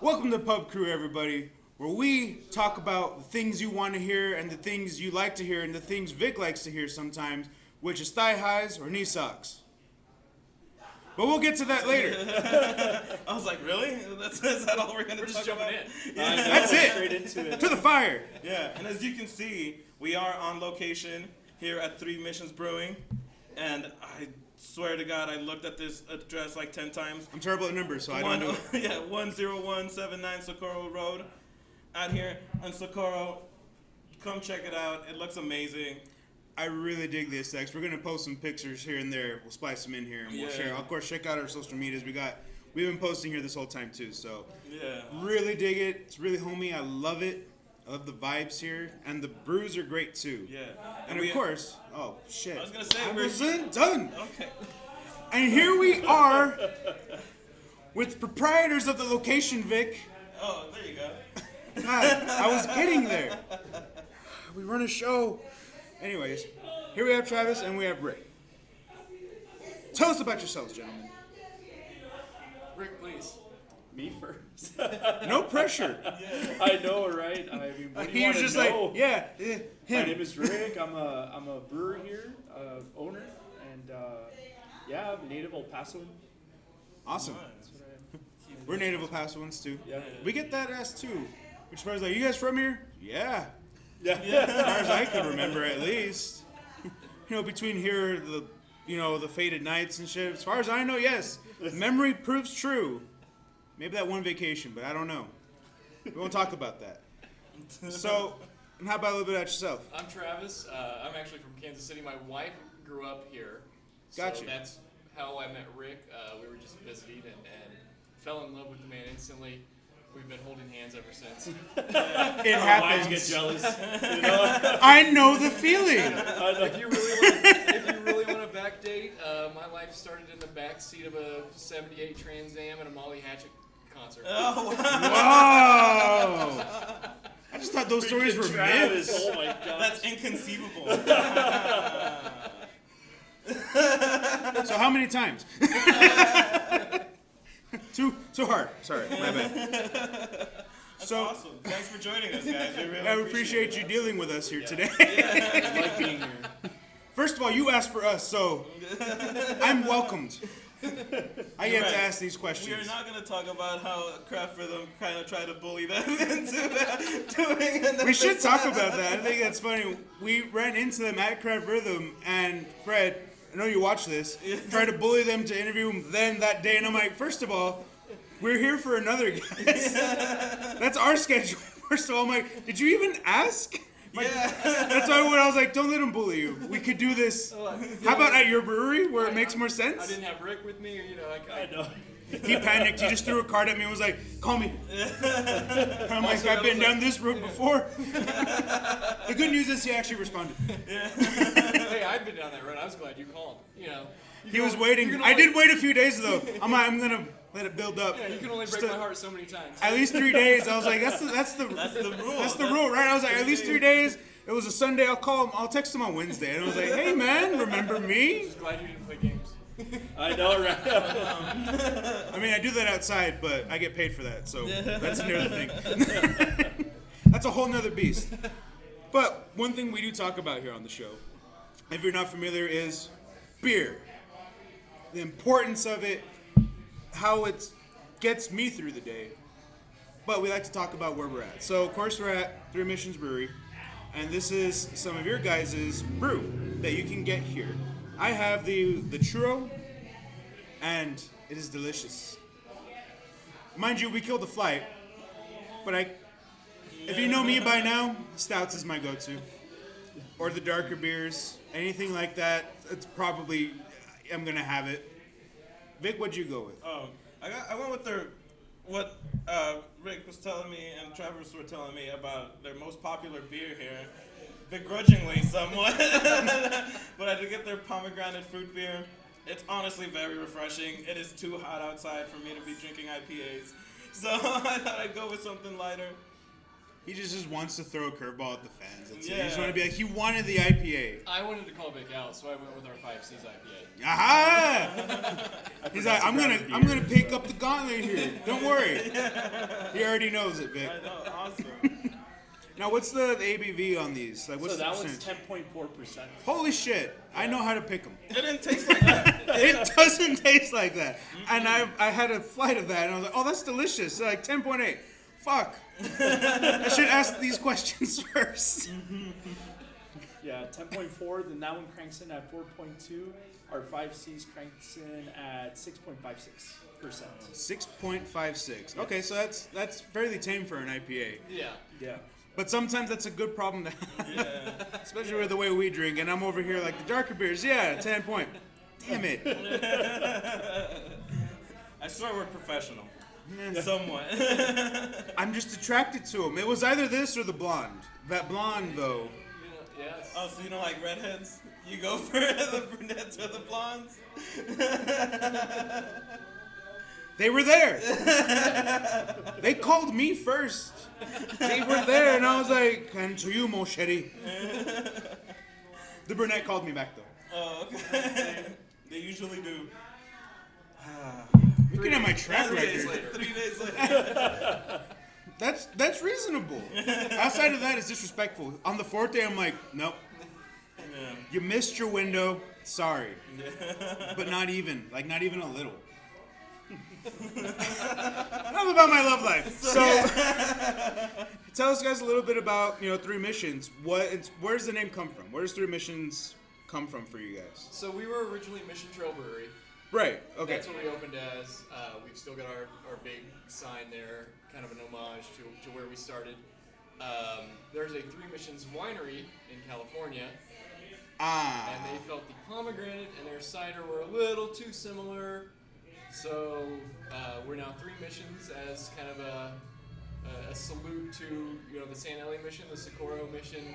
Welcome to Pub Crew, everybody, where we talk about the things you want to hear and the things you like to hear and the things Vic likes to hear sometimes, which is thigh highs or knee socks. But we'll get to that later. I was like, really? Is that all we're going to talk about? Yeah. That's it. Straight into it. To the fire. Yeah, and as you can see, we are on location here at Three Missions Brewing, and I swear to God, I looked at this address like 10 times. I'm terrible at numbers, so I don't know. Yeah, 10179 Socorro Road, out here in Socorro. Come check it out. It looks amazing. I really dig the aesthetics. We're gonna post some pictures here and there. We'll splice them in here and we'll share. Of course, check out our social medias. We've been posting here this whole time too. So yeah, really dig it. It's really homey. I love it. I love the vibes here, and the brews are great too. Yeah, and of course, oh shit! I was gonna say I wasn't done. Okay. And here we are with proprietors of the location, Vic. Oh, there you go. God, I was getting there. We run a show. Anyways, here we have Travis and we have Rick. Tell us about yourselves, gentlemen. Rick, please. Me first. No pressure. I know, right? I mean, what do you He want was just to know? like, yeah, My him. name is Rick. I'm a brewer here, owner, and yeah, I'm native El Pasoan. Awesome. That's what I am. We're native El Pasoans too. Yeah. We get that ass too. Which far as like, you guys from here? Yeah. Yeah. As far as I could remember, at least. You know, between here, the faded nights and shit. As far as I know, yes. Memory proves true. Maybe that one vacation, but I don't know. We won't talk about that. So, and how about a little bit about yourself? I'm Travis. I'm actually from Kansas City. My wife grew up here. Gotcha. So that's how I met Rick. We were just visiting and fell in love with the man instantly. We've been holding hands ever since. It Wives happens. get jealous. You know? I know the feeling. If you really want to backdate, my life started in the back seat of a '78 Trans Am at a Molly Hatchet concert. Oh, Whoa! I just thought those stories were Travis. myths. Oh my God. that's inconceivable. So how many times? Too hard. Sorry, my bad. That's awesome. Thanks for joining us, guys. We really I appreciate you dealing with us here today. I like being here. First of all, you asked for us, so I'm welcomed. I get right. to ask these We are questions. not going to talk about how Craft Rhythm kind of tried to bully them into doing an We should talk episode. about that. I think that's funny. We ran into them at Craft Rhythm, and Fred, I know you watch this, tried to bully them to interview them then that day, and I'm like, first of all, we're here for another guest. That's our schedule. First of all, I'm like, did you even ask? Like, that's why when I was like, don't let him bully you. We could do this. How about at your brewery where it makes more I sense? didn't have Rick with me, I know. He panicked. He just threw a card at me and was like, call me. And I'm like, I've been down this route before. The good news is he actually responded. Hey, I've been down that road. I was glad you called. He was waiting. I did wait a few days though. I'm like, I'm going to let it build up. Yeah, you can only break my heart so many times. At least 3 days. I was like, that's the rule. That's the rule, right? I was like, at least 3 days. It was a Sunday. I'll call him. I'll text him on Wednesday. And I was like, hey man, remember me? Just glad you didn't play games. I know, right? I mean, I do that outside, but I get paid for that. So that's another thing. That's a whole nother beast. But one thing we do talk about here on the show, if you're not familiar, is beer. The importance of it, how it gets me through the day. But we like to talk about where we're at. So, of course, we're at Three Missions Brewery. And this is some of your guys' brew that you can get here. I have the churro, and it is delicious. Mind you, we killed the flight, but if you know me by now, stouts is my go-to. Or the darker beers, anything like that, it's probably, I'm gonna have it. Vic, what'd you go with? Oh, I went with what Rick was telling me and Travis were telling me about their most popular beer here, begrudgingly somewhat. But I did get their pomegranate fruit beer. It's honestly very refreshing. It is too hot outside for me to be drinking IPAs. So I thought I'd go with something lighter. He just wants to throw a curveball at the fans. That's it. He Yeah. just want to be like, he wanted the IPA. I wanted to call Vic out, so I went with our 5C's IPA. Aha! He's like, I'm gonna pick up the gauntlet here. Don't worry. He already knows it, Vic. I know, awesome. Now, what's the ABV on these? Like, what's So the that one's percentage? 10.4%. Holy shit! I know how to pick them. It didn't taste like that. It doesn't taste like that. And I had a flight of that, and I was like, oh, that's delicious. They're like 10.8. Fuck. I should ask these questions first. Yeah, 10.4. Then that one cranks in at 4.2. Our 5Cs cranks in at 6.56%. 6.56. Okay, so that's fairly tame for an IPA. Yeah. Yeah. But sometimes that's a good problem to have. Yeah. Especially with the way we drink, and I'm over here like the darker beers. Yeah, 10 point. Damn it. I swear we're professional. Man, Somewhat. I'm just attracted to them. It was either this or the blonde. That blonde, though. Yes. Oh, so you don't like redheads? You go for the brunettes or the blondes? They were there. They called me first. They were there, and I was like, and to you, Moschetti. The brunette called me back, though. Oh, okay. They usually do. Looking at my track 3 days record, later. 3 days later. that's reasonable. Outside of that, it's disrespectful. On the fourth day, I'm like, nope. Yeah. You missed your window. Sorry. But not even a little. Enough about my love life. So, tell us guys a little bit about, Three Missions. Where's the name come from? Where does Three Missions come from for you guys? So we were originally Mission Trail Brewery. Right. Okay. That's what we opened as. We've still got our big sign there, kind of an homage to where we started. There's a Three Missions winery in California, and they felt the pomegranate and their cider were a little too similar. So we're now Three Missions as kind of a salute to the San Eli mission, the Socorro mission.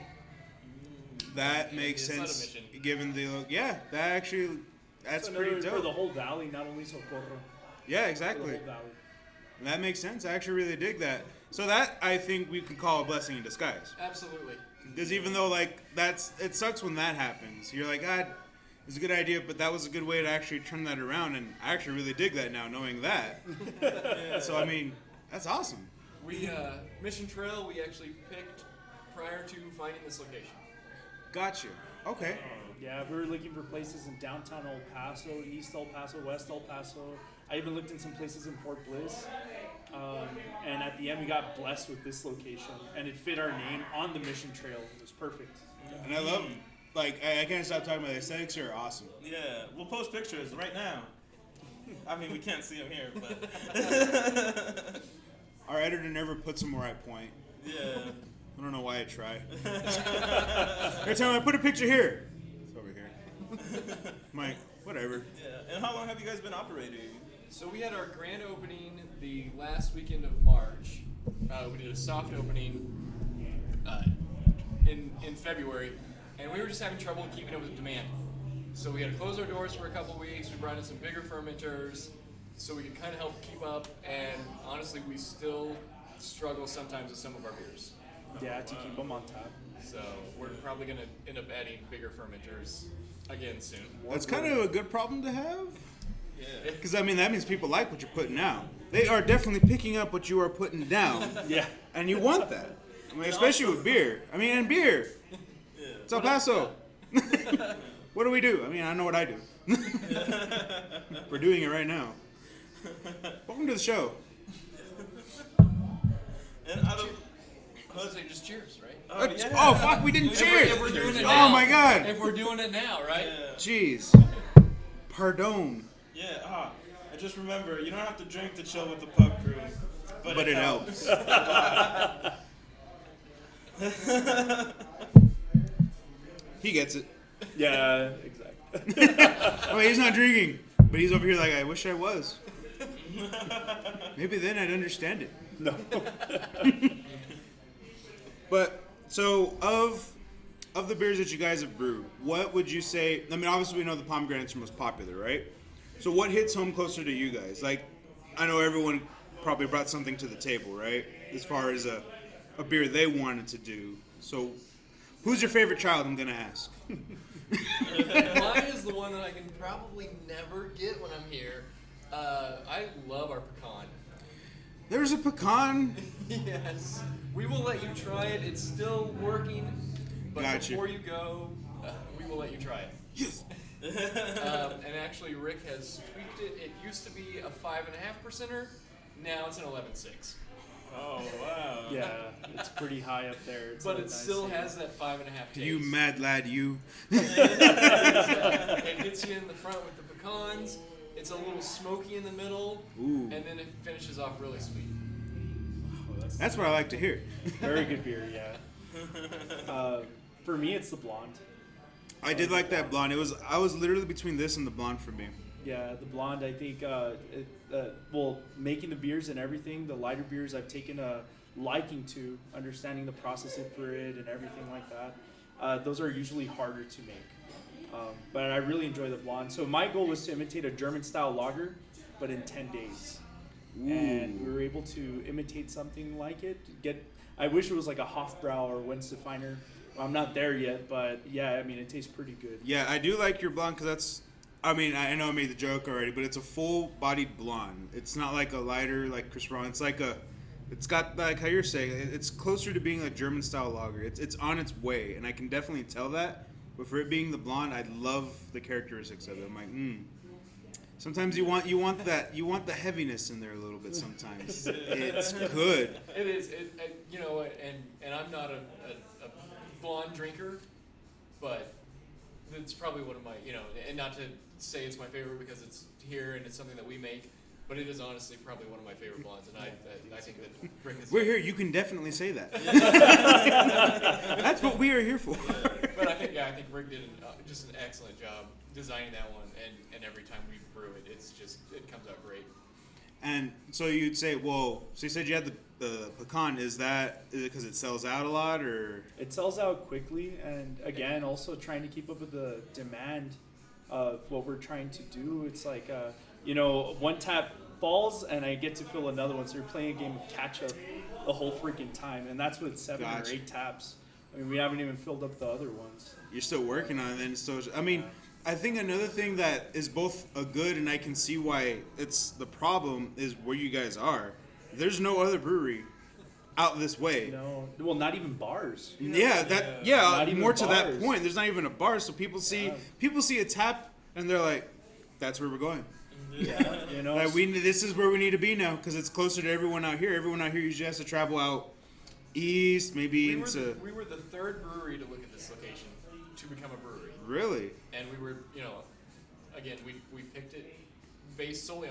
That makes It's not a sense. mission. Given the that's So pretty another dope. for the whole valley, not only Socorro. Yeah, For the exactly. whole valley. That makes sense. I actually really dig that. So that I think we can call a blessing in disguise. Absolutely. Because even though it sucks when that happens. You're like, God, it's a good idea, but that was a good way to actually turn that around, and I actually really dig that now, knowing that. So I mean, that's awesome. We Mission Trail we actually picked prior to finding this location. Got you. Okay. Yeah, we were looking for places in downtown El Paso, East El Paso, West El Paso. I even looked in some places in Fort Bliss. And at the end, we got blessed with this location, and it fit our name on the Mission Trail. It was perfect. And I love, I can't stop talking about the aesthetics here are awesome. Yeah, we'll post pictures right now. I mean, we can't see them here, but Our editor never puts them where I point. yeah. I don't know why I try. Every time I put a picture here, it's over here. I'm like, whatever. Yeah. And how long have you guys been operating? So we had our grand opening the last weekend of March. We did a soft opening in February, and we were just having trouble keeping up with demand. So we had to close our doors for a couple weeks. We brought in some bigger fermenters so we could kind of help keep up. And honestly, we still struggle sometimes with some of our beers. Yeah, to keep them on tap. So we're probably going to end up adding bigger fermenters again soon. That's kind of a good problem to have. Yeah. Because, that means people like what you're putting out. They are definitely picking up what you are putting down. Yeah. And you want that. Especially with beer. And beer. Yeah. It's El Paso. What do we do? I know what I do. We're doing it right now. Welcome to the show. And out of I was say just cheers, right? oh, yeah. Oh, fuck, we didn't cheers. If we're doing it Oh, now. my God. If we're doing it now, right? Yeah. Jeez. Pardon. Yeah. I just remember you don't have to drink to chill with the pub crew, but it helps. He gets it. Yeah, exactly. He's not drinking, but he's over here like, I wish I was. Maybe then I'd understand it. No. But so of the beers that you guys have brewed, what would you say? Obviously we know the pomegranates are most popular, right? So what hits home closer to you guys? I know everyone probably brought something to the table, right? As far as a beer they wanted to do. So, who's your favorite child? I'm gonna ask. Mine is the one that I can probably never get when I'm here. I love our pecan. There's a pecan. Yes. We will let you try it. It's still working. But Gotcha. before you go, we will let you try it. Yes. And actually, Rick has tweaked it. It used to be a 5.5%er. Now it's an 11.6. Oh, wow. Yeah, it's pretty high up there. It's But a it nice still beer. has that 5.5 taste. You mad lad, you. It hits you in the front with the pecans. It's a little smoky in the middle. Ooh. And then it finishes off really sweet. That's what I like to hear. Very good beer, yeah. For me, it's the blonde. I did like that blonde. I was literally between this and the blonde for me. Yeah, the blonde. I think, making the beers and everything, the lighter beers, I've taken a liking to, understanding the process for it and everything like that. Those are usually harder to make. But I really enjoy the blonde. So my goal was to imitate a German-style lager, but in 10 days. Ooh. And we were able to imitate something like it. I wish it was like a Hofbrau or Wenzfeiner. I'm not there yet, but yeah, I mean, it tastes pretty good. Yeah, I do like your blonde because that's. I mean, I know I made the joke already, but it's a full-bodied blonde. It's not like a lighter like Chris Brown. It's like a. It's got like how you're saying. It's closer to being a German-style lager. It's on its way, and I can definitely tell that. But for it being the blonde, I love the characteristics of it. I'm like, Sometimes you want the heaviness in there a little bit. Sometimes it's good. It is. You know, and I'm not a blonde drinker, but it's probably one of my, and not to say it's my favorite because it's here and it's something that we make, but it is honestly probably one of my favorite blondes, and I think that Rick is. We're here. You can definitely say that. That's what we are here for. But I think Rick did just an excellent job designing that one, and every time we brew it, it comes out great. And so you'd say, so you said you had the pecan. Is it because it sells out a lot, or? It sells out quickly, and again, also trying to keep up with the demand of what we're trying to do. It's like, one tap falls, and I get to fill another one. So you're playing a game of catch up the whole freaking time, and that's with 7 Gotcha. or 8 taps. I mean, we haven't even filled up the other ones. You're still working on it, and so I mean. I think another thing that is both a good and I can see why it's the problem is where you guys are. There's no other brewery out this way. No, well, not even bars. Yeah, Not even more to that bars. point. There's not even a bar, so people see a tap and they're like, "That's where we're going." Yeah, Like this is where we need to be now because it's closer to everyone out here. Everyone out here usually has to travel out east, maybe We into. were the third brewery to look at this location to become a brewery. Really? And we were, again, we picked it based solely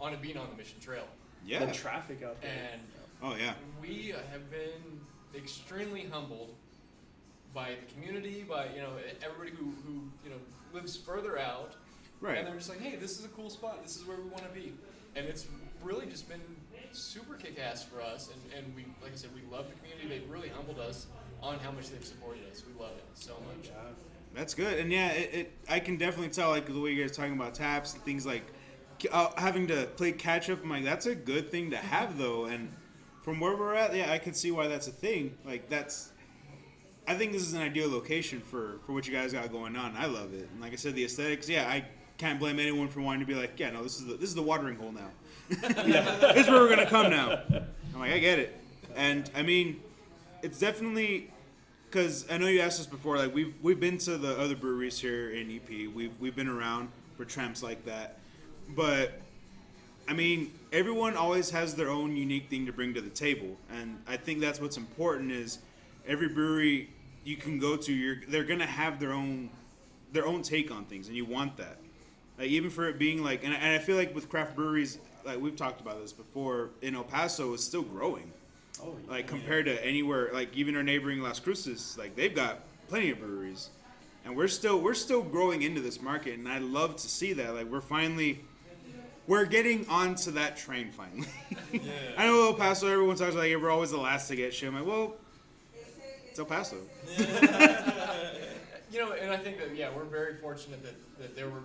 on it being on the Mission Trail. Yeah. the traffic out there. And Oh yeah. we have been extremely humbled by the community, by everybody who lives further out. Right. And they're just like, hey, this is a cool spot. This is where we want to be. And it's really just been super kick-ass for us. And we, like I said, we love the community. They've really humbled us on how much they've supported us. We love it so much. Yeah. That's good, and yeah, I can definitely tell like the way you guys are talking about taps and things like having to play catch up. I'm like, that's a good thing to have though, and from where we're at, yeah, I can see why that's a thing. Like I think this is an ideal location for what you guys got going on. I love it, and like I said, the aesthetics. Yeah, I can't blame anyone for wanting to be like, yeah, no, this is the watering hole now. This is where we're gonna come now. I'm like, I get it, and I mean, it's definitely. Because I know you asked us before, like we've been to the other breweries here in EP. We've been around. We're tramps like that. But I mean, everyone always has their own unique thing to bring to the table, and I think that's what's important. Is every brewery you can go to, they're gonna have their own take on things, and you want that. Like even for it being like, and I feel like with craft breweries, like we've talked about this before, in El Paso, it's still growing. Oh, yeah. Like compared to anywhere, like even our neighboring Las Cruces, like they've got plenty of breweries, and we're still growing into this market, and I love to see that. Like we're getting onto that train finally. Yeah. I know El Paso, everyone talks like we're always the last to get shit. I'm like, well, it's El Paso. And I think that we're very fortunate that there were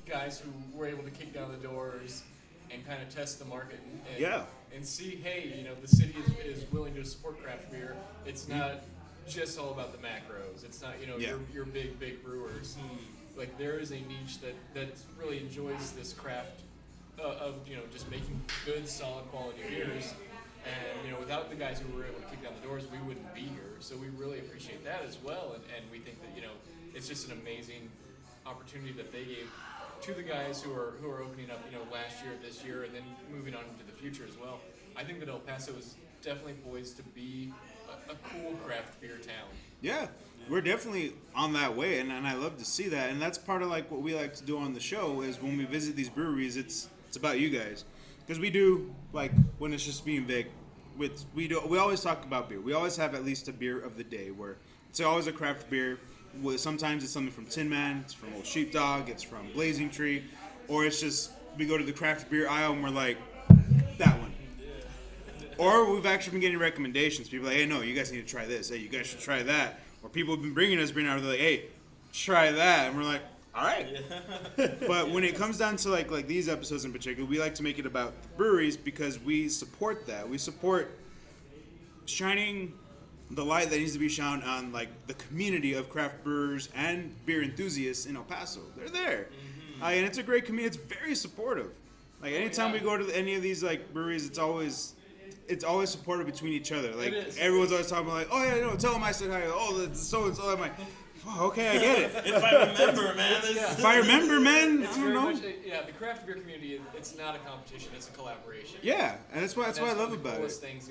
guys who were able to kick down the doors and kind of test the market and, Yeah. and see, hey, you know, the city is willing to support craft beer. It's not just all about the macros. It's not, you know, your big brewers. Like, there is a niche that really enjoys this craft of, you know, just making good, solid quality beers. And, you know, without the guys who were able to kick down the doors, we wouldn't be here. So we really appreciate that as well. And we think that, you know, it's just an amazing opportunity that they gave to the guys who are opening up, you know, last year, this year, and then moving on into the future as well. I think that El Paso is definitely poised to be a cool craft beer town. Yeah, we're definitely on that way, and I love to see that. And that's part of like what we like to do on the show is when we visit these breweries, it's about you guys, because we do like when it's just being Vic. We always talk about beer. We always have at least a beer of the day where it's always a craft beer. Sometimes it's something from Tin Man, it's from Old Sheepdog, it's from Blazing Tree, or it's just we go to the craft beer aisle and we're like, that one. Or we've actually been getting recommendations. People are like, hey, no, you guys need to try this. Hey, you guys should try that. Or people have been bringing out, they're like, hey, try that. And we're like, all right. But when it comes down to like these episodes in particular, we like to make it about the breweries because we support that. We support shining the light that needs to be shone on like the community of craft brewers and beer enthusiasts in El Paso. They're there, and it's a great community. It's very supportive. Like anytime we go to any of these like breweries, it's always supportive between each other. Like everyone's always talking about like, oh yeah, no, tell them I said hi. Oh, so and so. I'm like, oh, okay, I get it. If I remember, man. If I remember, man, It's I don't very know. much, the craft beer community. It's not a competition. It's a collaboration. Yeah, and that's what I love about it. Coolest things,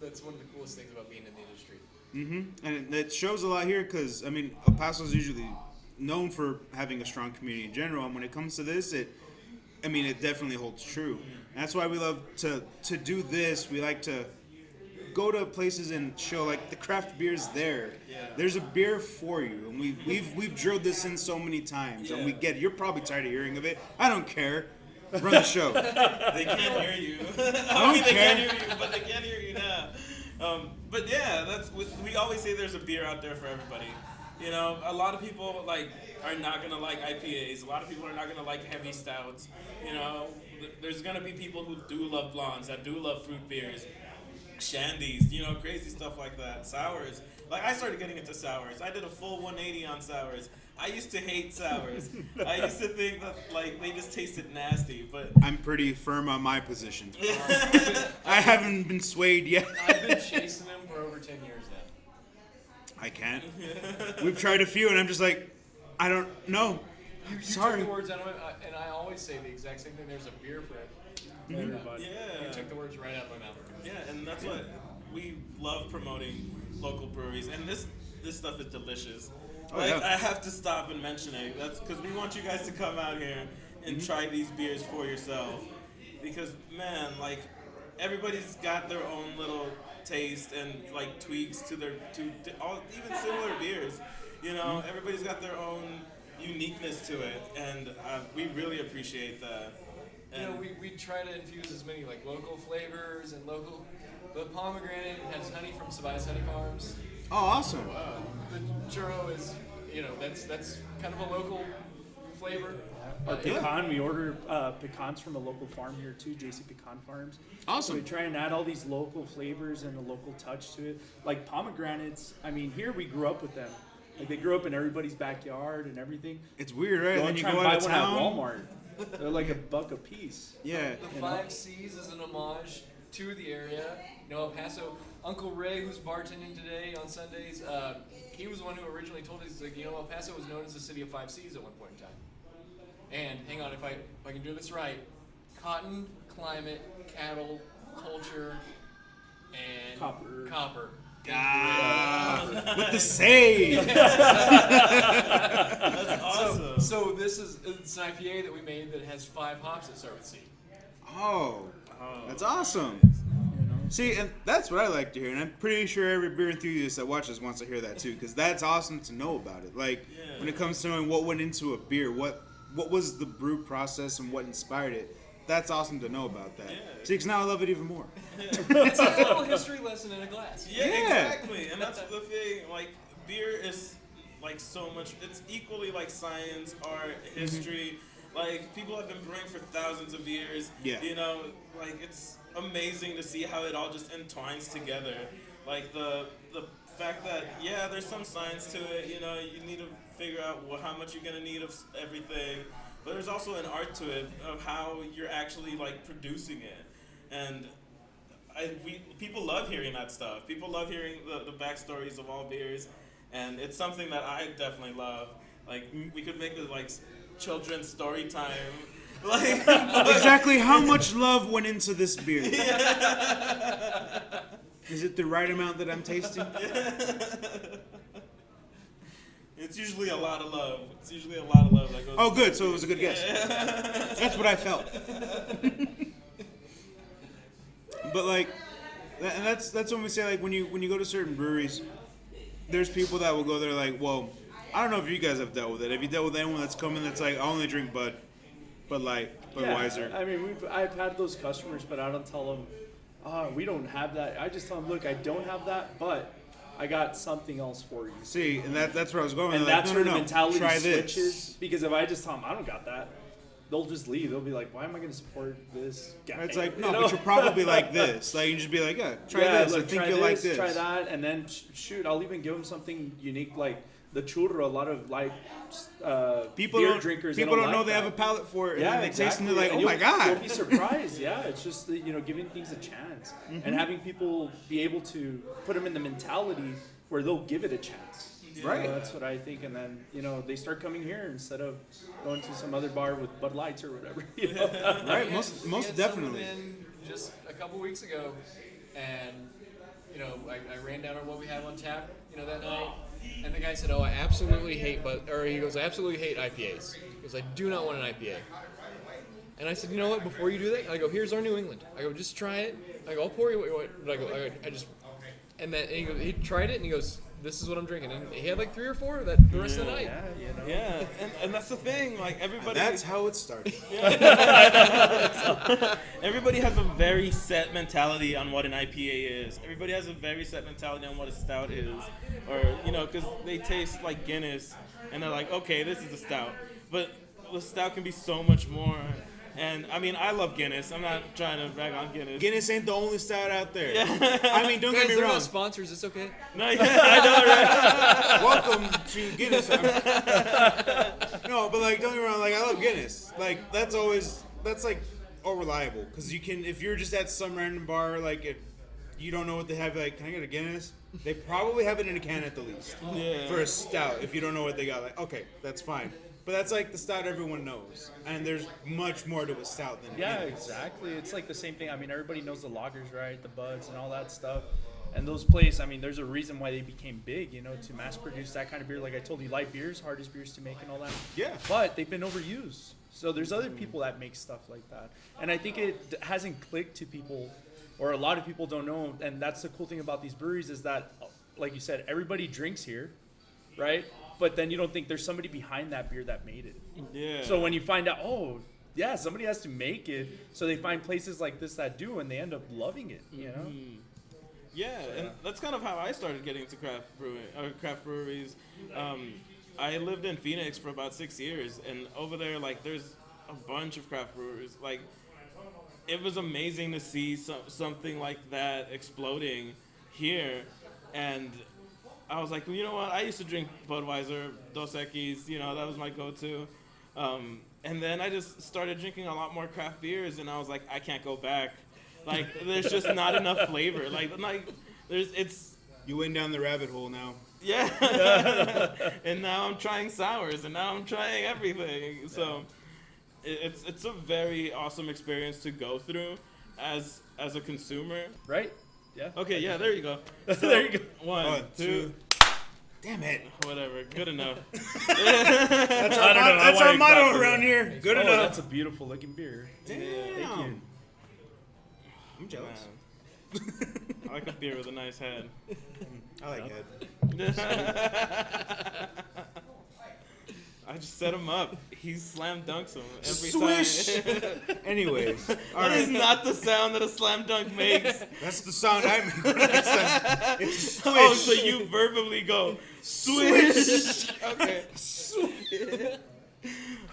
that's one of the coolest things about being in the industry. And it shows a lot here because, I mean, El Paso is usually known for having a strong community in general. And when it comes to this, it definitely holds true. And that's why we love to do this. We like to go to places and show, like, the craft beer's there. Yeah. There's a beer for you. And we've drilled this in so many times. And we get it. You're probably tired of hearing of it. I don't care. Run the show. They can't hear you. I don't They care. can't hear you, but they can't hear you now. But yeah, we always say there's a beer out there for everybody. You know, a lot of people like are not gonna like IPAs. A lot of people are not gonna like heavy stouts. You know, there's gonna be people who do love blondes, that do love fruit beers, shandies. You know, crazy stuff like that. Sours. Like I started getting into sours. I did a full 180 on sours. I used to hate sours. I used to think that like they just tasted nasty, but I'm pretty firm on my position. I haven't been swayed yet. I've been chasing them for over 10 years now. I can't. We've tried a few, and I'm just like, I don't know. You Sorry. took the words out of it, and I always say the exact same thing. There's a beer for everybody. yeah. You took the words right out of my mouth. Yeah, and that's what we love promoting local breweries, and this stuff is delicious. Like yeah. I have to stop and mention it. That's because we want you guys to come out here and try these beers for yourself. Because man, like everybody's got their own little taste and like tweaks to their to all even similar beers. You know, everybody's got their own uniqueness to it, and we really appreciate that. You know, we try to infuse as many like local flavors and local. The pomegranate has honey from Sabayas Honey Farms. Oh, awesome. The churro is, you know, that's kind of a local flavor. Our pecan, we order pecans from a local farm here too, JC Pecan Farms. Awesome. So we try and add all these local flavors and a local touch to it. Like pomegranates, I mean, here we grew up with them. Like they grew up in everybody's backyard and everything. It's weird, right? Go Then and you try go and buy out of one at town. Walmart. They're like $1 a piece. Yeah. The 5 C's is an homage to the area. You know, El Paso. Uncle Ray, who's bartending today on Sundays, he was the one who originally told us, he's like, you know, El Paso was known as the city of 5 C's at one point in time. And hang on, if I can do this right, cotton, climate, cattle, culture, and copper. With the save. That's awesome. So it's an IPA that we made that has 5 hops that start with C. Oh, that's awesome. See, and that's what I like to hear, and I'm pretty sure every beer enthusiast that watches wants to hear that too, because that's awesome to know about it. Like, when it comes to knowing what went into a beer, what was the brew process and what inspired it, that's awesome to know about that. See, because now I love it even more. It's a little history lesson in a glass. Yeah, exactly. And that's the thing. Like, beer is like so much. It's equally like science, art, history. Like, people have been brewing for thousands of years. Yeah. You know, like, it's amazing to see how it all just entwines together. Like, the fact that, yeah, there's some science to it. You know, you need to figure out how much you're going to need of everything. But there's also an art to it of how you're actually, like, producing it. And people love hearing that stuff. People love hearing the backstories of all beers. And it's something that I definitely love. Like, we could make it, like, children's story time. Like, exactly how much love went into this beer? Is it the right amount that I'm tasting? It's usually a lot of love. It's usually a lot of love that goes. Oh, good. So it was a good guess. That's what I felt. But like, and that's when we say, like, when you go to certain breweries, there's people that will go there like, well, I don't know if you guys have dealt with it. Have you dealt with anyone that's coming that's like, I only drink Bud Light, Budweiser? Yeah, I mean, I've had those customers, but I don't tell them, we don't have that. I just tell them, look, I don't have that, but I got something else for you. See, and that's where I was going. And like, that's where the mentality try switches. This. Because if I just tell them I don't got that, they'll just leave. They'll be like, why am I going to support this guy? It's like, no, but you're probably like this. Like, you just be like, yeah, try this. Look, I think try you'll like this. Try that, and then shoot, I'll even give them something unique like the churro. A lot of like beer drinkers. People don't know like they that. have a palate for it. Yeah, and they taste it and they're like, And oh my god. You'll be surprised. Yeah, it's just giving things a chance and having people be able to put them in the mentality where they'll give it a chance. Right. That's what I think, and then they start coming here instead of going to some other bar with Bud Lights or whatever. Right. Most We had definitely. someone in just a couple weeks ago, and I ran down on what we have on tap, that night, and the guy said, "Oh, I absolutely hate I absolutely hate IPAs." He goes, "I do not want an IPA." And I said, "You know what? Before you do that, I go, here's our New England. I go, just try it. I go, I'll pour you what you want." But I just, and then he tried it and he goes, "This is what I'm drinking." And he had like 3 or 4 the rest of the night. Yeah, and that's the thing. Like, everybody. That's how it started. Everybody has a very set mentality on what an IPA is. Everybody has a very set mentality on what a stout is, or because they taste like Guinness, and they're like, okay, this is a stout, but the stout can be so much more. And I mean, I love Guinness. I'm not trying to brag on Guinness. Guinness ain't the only stout out there. I mean, don't Guys, get me they're wrong. not sponsors. It's okay. No, yeah, I know, right? Welcome to Guinness. No, but like, don't get me wrong. Like, I love Guinness. Like, that's like all reliable. Because if you're just at some random bar, like if you don't know what they have, like, can I get a Guinness? They probably have it in a can at the least. Yeah. For a stout, if you don't know what they got, like, okay, that's fine. But that's like the stout everyone knows, and there's much more to a stout than Yeah, Guinness. exactly. It's like the same thing. I mean, everybody knows the lagers, right? The Buds and all that stuff. And those places, I mean, there's a reason why they became big, to mass produce that kind of beer. Like I told you, light beers, hardest beers to make and all that. Yeah. But they've been overused. So there's other people that make stuff like that. And I think it hasn't clicked to people, or a lot of people don't know. And that's the cool thing about these breweries is that, like you said, everybody drinks here, right? But then you don't think there's somebody behind that beer that made it. Yeah. So when you find out, oh, yeah, somebody has to make it. So they find places like this that do, and they end up loving it, Yeah, and that's kind of how I started getting into craft breweries. I lived in Phoenix for about 6 years, and over there, like, there's a bunch of craft brewers. Like, it was amazing to see something like that exploding here, and I was like, well, you know what? I used to drink Budweiser, Dos Equis, that was my go-to. And then I just started drinking a lot more craft beers, and I was like, I can't go back. Like, there's just not enough flavor. You went down the rabbit hole now. Yeah. And now I'm trying sours, and now I'm trying everything. So it's a very awesome experience to go through as a consumer. Right? Yeah. Okay, yeah, there you go. So, There you go. One, two. Damn it. Whatever, good enough. That's I don't know. That's I our like motto that. around here. Good Oh, enough. that's a beautiful looking beer. Damn. Thank you. I'm jealous. I like a beer with a nice head. I like it. I just set him up. He slam dunks him every Swish. time. Anyways, all That is right. not the sound that a slam dunk makes. That's the sound I make when I say it's a swish. Oh, so you verbally go swish. Okay.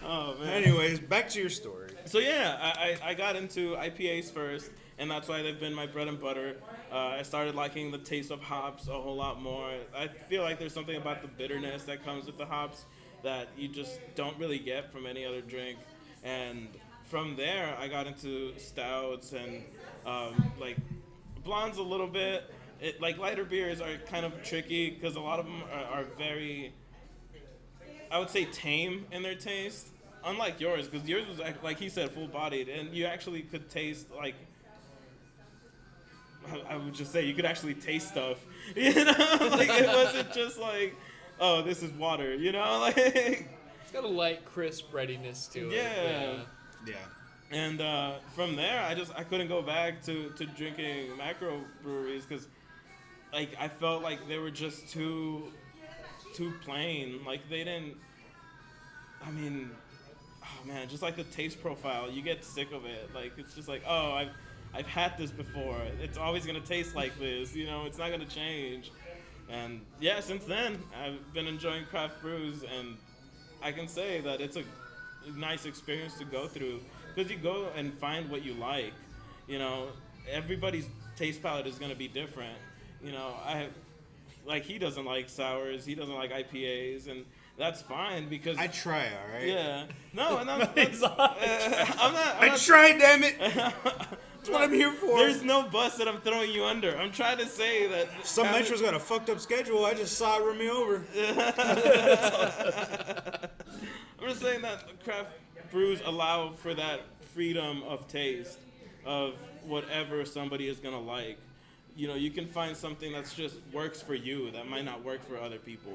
Oh man. Anyways, back to your story. So yeah, I got into IPAs first, and that's why they've been my bread and butter. I started liking the taste of hops a whole lot more. I feel like there's something about the bitterness that comes with the hops that you just don't really get from any other drink. And from there, I got into stouts and like blondes a little bit. Like lighter beers are kind of tricky because a lot of them are very, I would say, tame in their taste. Unlike yours, because yours was, like he said, full-bodied, and you actually could taste, like, I would just say, you could actually taste stuff, you know? Like, it wasn't just like, oh, this is water, you know? Like, It's got a light, crisp breadiness to it. Yeah. And from there, I couldn't go back to drinking macro breweries, because, like, I felt like they were just too plain. Like, they didn't, I mean... Oh man, just like the taste profile, you get sick of it. Like it's just like, oh, I've had this before. It's always gonna taste like this, you know. It's not gonna change. And yeah, since then I've been enjoying craft brews, and I can say that it's a nice experience to go through because you go and find what you like. You know, everybody's taste palette is gonna be different. You know, he doesn't like sours, he doesn't like IPAs, and that's fine because I try, all right. Yeah. No, and that's I'm not. I try, damn it. That's what I'm here for. There's no bus that I'm throwing you under. I'm trying to say that Some Metro's got a fucked up schedule. I just saw it run me over. I'm just saying that craft brews allow for that freedom of taste of whatever somebody is gonna like. You know, you can find something that's just works for you that might not work for other people.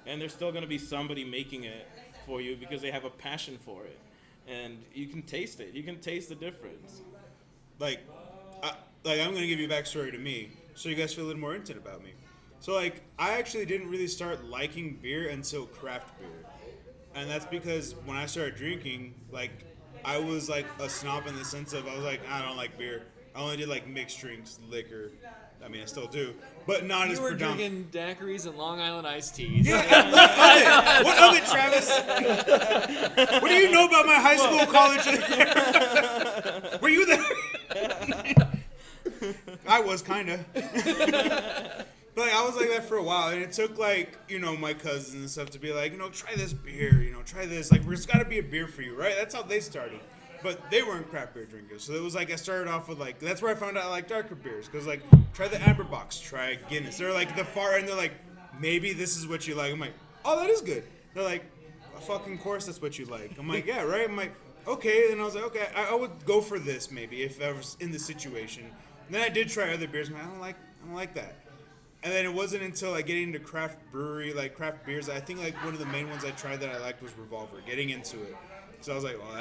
And there's still going to be somebody making it for you because they have a passion for it. And you can taste it. You can taste the difference. I'm going to give you a backstory to me so you guys feel a little more intimate about me. So, like, I actually didn't really start liking beer until craft beer. And that's because when I started drinking, like, I was, like, a snob in the sense of I was like, I don't like beer. I only did, like, mixed drinks, liquor. I mean, I still do, but not as predominant. You were drinking daiquiris and Long Island iced teas. Yeah, what of it, Travis? What do you know about my high school, college? Were you there? I was, kind of. But like, I was like that for a while, and it took, like, you know, my cousins and stuff to be like, you know, try this beer, you know, try this. Like, there's got to be a beer for you, right? That's how they started. But they weren't craft beer drinkers. So it was like I started off with, like, that's where I found out I like darker beers. Because, like, try the Amber Box, try Guinness. They're like the far end, they're like, maybe this is what you like. I'm like, oh, that is good. They're like, a fucking course that's what you like. I'm like, yeah, right? I'm like, okay. And I was like, okay, I would go for this maybe if I was in the situation. And then I did try other beers. I'm like, I don't like that. And then it wasn't until like getting into craft brewery, like craft beers, I think like one of the main ones I tried that I liked was Revolver, getting into it. So I was like, well,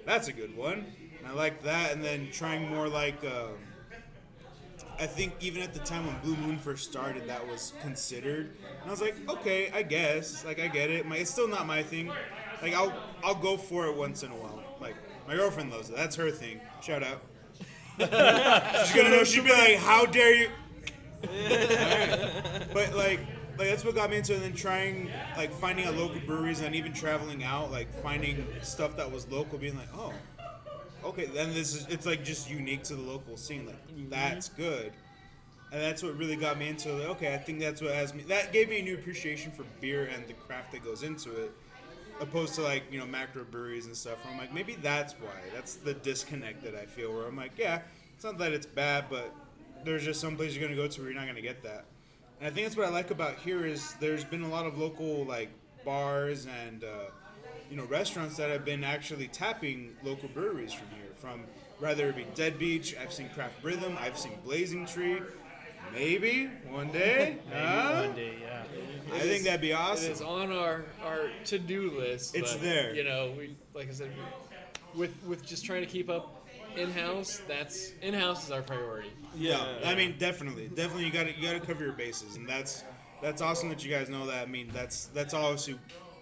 that's a good one. And I liked that. And then trying more like, I think even at the time when Blue Moon first started, that was considered. And I was like, okay, I guess. Like, I get it. It's still not my thing. Like, I'll go for it once in a while. Like, my girlfriend loves it. That's her thing. Shout out. She's gonna know. She'd be like, how dare you? Right. But like that's what got me into it. And then trying, like, finding out local breweries and even traveling out, like finding stuff that was local, being like, oh, okay, then it's like just unique to the local scene. Like, that's good. And that's what really got me into it. Like, okay, I think that's what that gave me a new appreciation for beer and the craft that goes into it, opposed to, like, you know, macro breweries and stuff. Where I'm like, maybe that's why. That's the disconnect that I feel. Where I'm like, yeah, it's not that it's bad, but there's just some place you're gonna go to where you're not gonna get that. And I think that's what I like about here is there's been a lot of local, like, bars and you know, restaurants that have been actually tapping local breweries from here. From whether it be Dead Beach, I've seen Craft Rhythm, I've seen Blazing Tree. Maybe one day. One day, yeah. I think that'd be awesome. It is on our to-do list. It's but, there. You know, we, like I said, with just trying to keep up in-house, in-house is our priority. Yeah, I mean, definitely, you gotta cover your bases, and that's awesome that you guys know that. I mean, that's obviously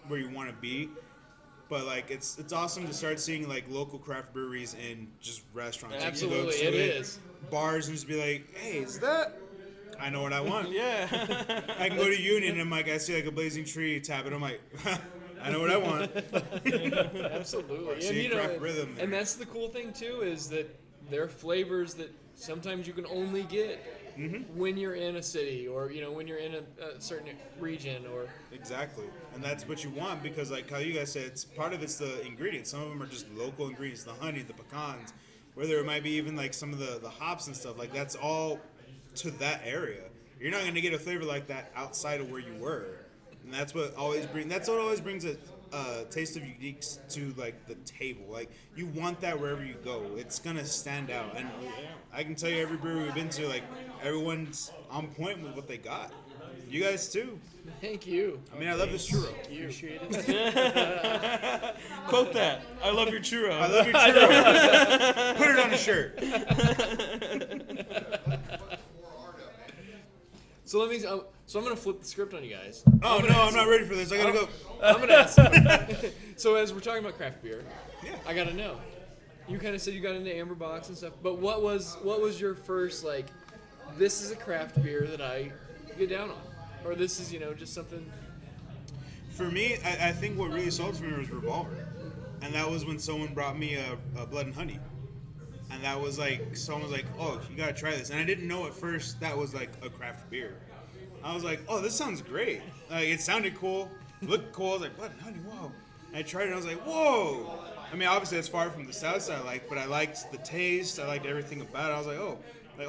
where you want to be, but like it's awesome to start seeing like local craft breweries in just restaurants. Absolutely, you can go to it is. Bars and just be like, hey, is that? I know what I want. Yeah. I can go to Union and I'm like, I see like a Blazing Tree tab, and I'm like, I know what I want. Absolutely. See, craft rhythm there. and that's the cool thing too is that there are flavors that sometimes you can only get when you're in a city or when you're in a certain region or Exactly, and that's what you want because, like how you guys said, it's part of it's the ingredients. Some of them are just local ingredients, the honey, the pecans, whether it might be even like some of the hops and stuff. Like that's all to that area. You're not gonna get a flavor like that outside of where you were, and that's what always brings a taste of uniques to like the table. Like you want that wherever you go. It's gonna stand out, and I can tell you every brewery we've been to, like everyone's on point with what they got. You guys too. Thank you. I mean, I love this churro. Appreciate it. Quote that. I love your churro. I love your churro. Put it on a shirt. So let me. So I'm gonna flip the script on you guys. Oh no, I'm not ready for this. I gotta go. I'm gonna ask you. So as we're talking about craft beer, Yeah. I gotta know. You kind of said you got into Amber Box and stuff, but what was your first like? This is a craft beer that I get down on, or this is just something. For me, I think what really sold for me was Revolver, and that was when someone brought me a Blood and Honey, and that was like someone was like, "Oh, you gotta try this," and I didn't know at first that was like a craft beer. I was like, "Oh, this sounds great." Like it sounded cool, looked cool. I was like, "Blood and Honey, wow!" And I tried it, and I was like, "Whoa!" I mean, obviously it's far from the stouts I like, but I liked the taste. I liked everything about it. I was like, "Oh,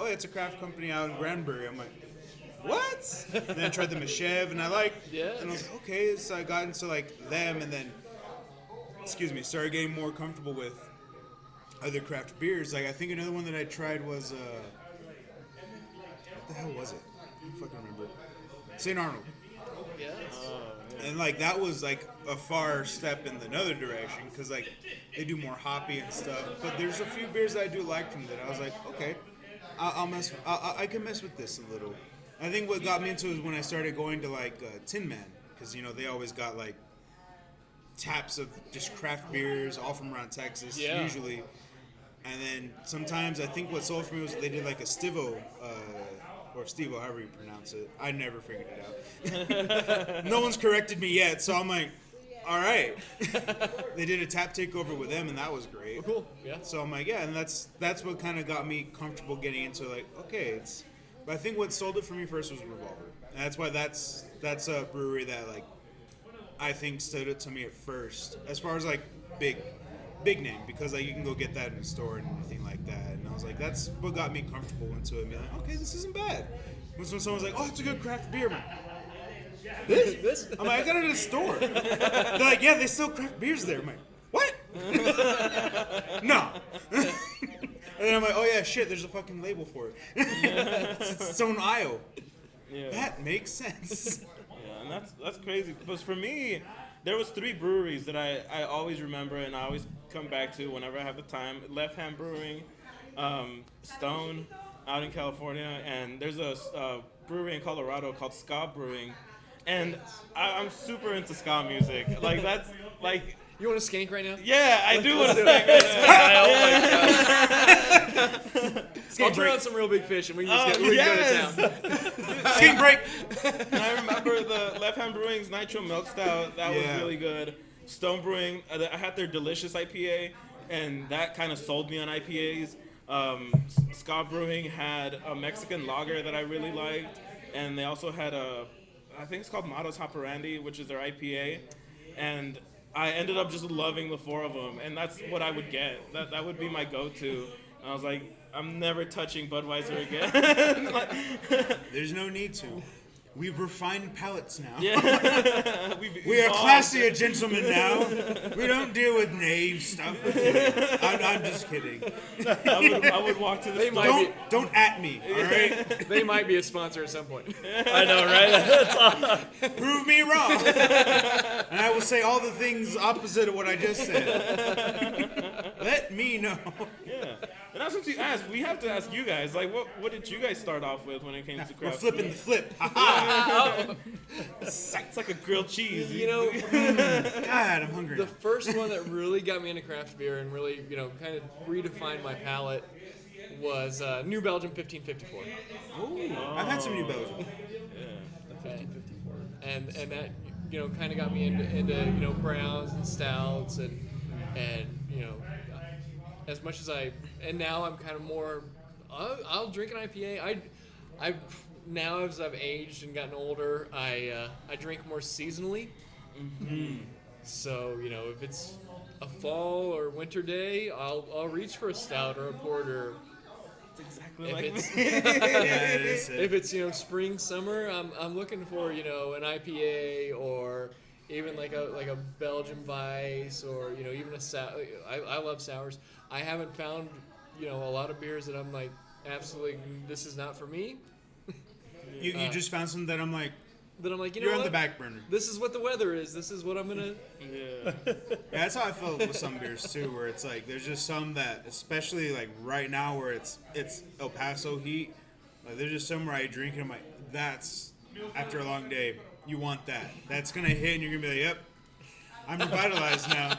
it's a craft company out in Granbury." I'm like, what? And then I tried the Meshev, and I liked, Yeah. and I was like, okay, so I got into like them, and then, started getting more comfortable with other craft beers. Like I think another one that I tried was, what the hell was it? I don't fucking remember. St. Arnold. Yes. And like that was like a far step in another direction because like they do more hoppy and stuff. But there's a few beers that I do like from that. I was like, okay, I can mess with this a little. I think what got me into it was when I started going to like Tin Man because they always got like taps of just craft beers all from around Texas usually. And then sometimes I think what sold for me was they did like a Stivo or Stevo, however you pronounce it. I never figured it out. No one's corrected me yet, so I'm like, all right. They did a tap takeover with them, and that was great. Oh, cool. Yeah. So I'm like, yeah, and that's what kind of got me comfortable getting into like, okay, But I think what sold it for me first was Revolver, and that's why that's a brewery that like I think stood it to me at first, as far as like big name, because like you can go get that in a store and everything like that. And I was like, that's what got me comfortable into it. Being like, okay, this isn't bad. When someone's like, oh, it's a good craft beer, man. This? I'm like, I got it at a store. They're like, yeah, they sell craft beers there. I'm like, what? No. And then I'm like, oh yeah, shit, there's a fucking label for it. It's its own aisle. Yeah. That makes sense. Yeah, and that's crazy. Because for me, there was 3 breweries that I always remember and I always come back to whenever I have the time. Left Hand Brewing, Stone out in California, and there's a brewery in Colorado called Ska Brewing. And I'm super into ska music. Like that's like. You want to skank right now? Yeah, I do want to skank. I'll turn on some Real Big Fish and we can just go to town. Skink break. And I remember the Left Hand Brewing's Nitro Milk Stout. That was really good. Stone Brewing, I had their Delicious IPA, and that kind of sold me on IPAs. Ska Brewing had a Mexican lager that I really liked, and they also had I think it's called Matos Haparandi, which is their IPA, and I ended up just loving the 4 of them, and that's what I would get. That would be my go-to. And I was like, I'm never touching Budweiser again. There's no need to. We've refined palates now. Yeah. We are classier gentlemen now. We don't deal with naive stuff. I'm just kidding. I would walk to the store. Don't at me, all right? They might be a sponsor at some point. I know, right? That's awesome. Prove me wrong. And I will say all the things opposite of what I just said. Let me know. Yeah. And now since you asked, we have to ask you guys, like, what did you guys start off with when it came to We're craft flipping beer? the flip. Ha-ha. It's like a grilled cheese. God, I'm hungry The now. first one that really got me into craft beer and really, kind of redefined my palate was New Belgium 1554. Ooh, I've had some New Belgium. And that kind of got me into browns and stouts and as much as now I'm kind of more. I'll drink an IPA. I now as I've aged and gotten older, I drink more seasonally. So if it's a fall or winter day, I'll reach for a stout or a porter. It's exactly If like it's me. if it's spring summer, I'm looking for an IPA or even like a Belgian Weiss or even a sour. I love sours. I haven't found a lot of beers that I'm like absolutely this is not for me. You just found something that I'm like. But I'm like, You're on what? the back burner. This is what the weather is. This is what I'm gonna. Yeah. Yeah, that's how I felt with some beers too, where it's like there's just some that, especially like right now, where it's El Paso heat. Like there's just some where I drink and I'm like, that's after a long day, you want that. That's gonna hit and you're gonna be like, yep, I'm revitalized now.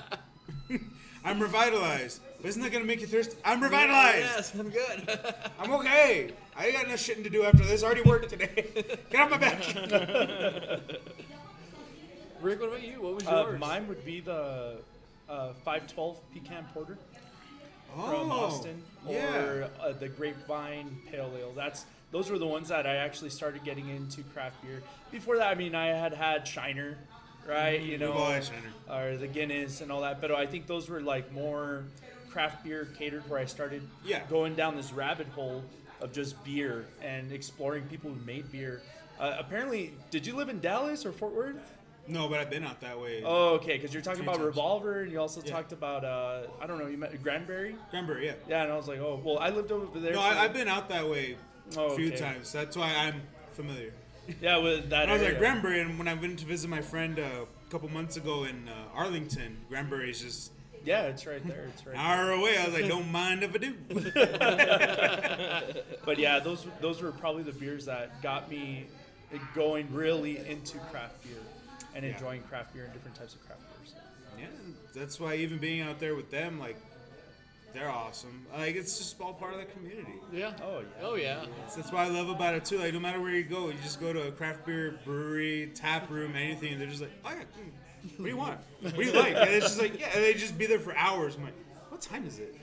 I'm revitalized. But isn't that gonna make you thirsty? I'm revitalized. Yes, I'm good. I'm okay. I ain't got no shit to do after this. I already worked today. Get off my back. Rick, what about you? What was yours? Mine would be the 512 Pecan Porter Oh, from Austin, yeah. or the Grapevine Pale Ale. Those were the ones that I actually started getting into craft beer. Before that, I had Shiner, right? We've all had Shiner. Or the Guinness and all that. But I think those were like more craft beer catered, where I started going down this rabbit hole of just beer and exploring people who made beer. Apparently, did you live in Dallas or Fort Worth? No, but I've been out that way. Oh, okay, because you're talking Few about times. Revolver, and you also talked about, I don't know, you met Granbury? Granbury, yeah. Yeah, and I was like, oh, well, I lived over there. No, I've been out that way Oh, a few okay. times. That's why I'm familiar. Yeah, with that And I was area. like Granbury, and when I went to visit my friend a couple months ago in Arlington, Granbury is just Yeah, it's right there. It's right an hour away. I was like, don't mind if I do. But yeah, those were probably the beers that got me going really into craft beer and Yeah. enjoying craft beer and different types of craft beers. Yeah, that's why even being out there with them, like, they're awesome. Like, it's just all part of the community. Yeah. Oh, yeah. Oh yeah. That's what I love about it too. Like, no matter where you go, you just go to a craft beer brewery, tap room, anything, and they're just like, oh yeah, what do you want? What do you like? And it's just like, yeah, and they just be there for hours. I'm like, what time is it?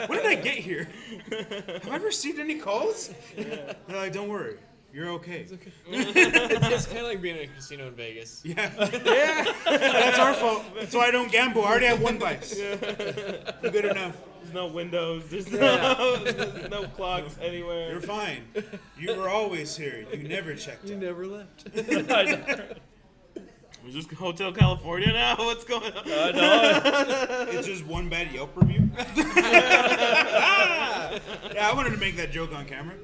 When did I get here? Have I received any calls? They're like, don't worry, you're okay. It's kind of like being in a casino in Vegas. Yeah, yeah, that's our fault. That's why I don't gamble. I already have one vice. I'm good enough. There's no windows. There's no clocks anywhere. You're fine. You were always here. You never checked You out. never left. Is this Hotel California now? What's going on? It's just one bad Yelp review. Yeah, I wanted to make that joke on camera.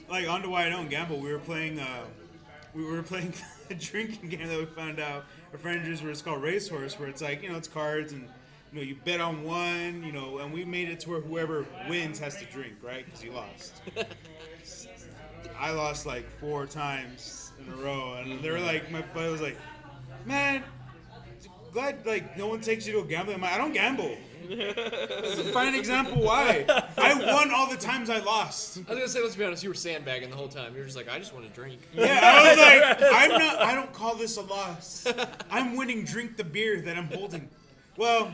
Like, on to why I don't gamble. We were playing a drinking game that we found out our friend used, where it's called Racehorse, where it's like, it's cards and you bet on one, and we made it to where whoever wins has to drink, right? Because you lost. I lost like 4 times in a row, and they were like, my buddy was like, man, glad like no one takes you to a gambling. I'm like, I don't gamble. This is a fine example why. I won all the times I lost. I was gonna say, let's be honest, you were sandbagging the whole time. You're just like, I just want to drink. Yeah, I was like, I don't call this a loss. I'm winning. Drink the beer that I'm holding. Well,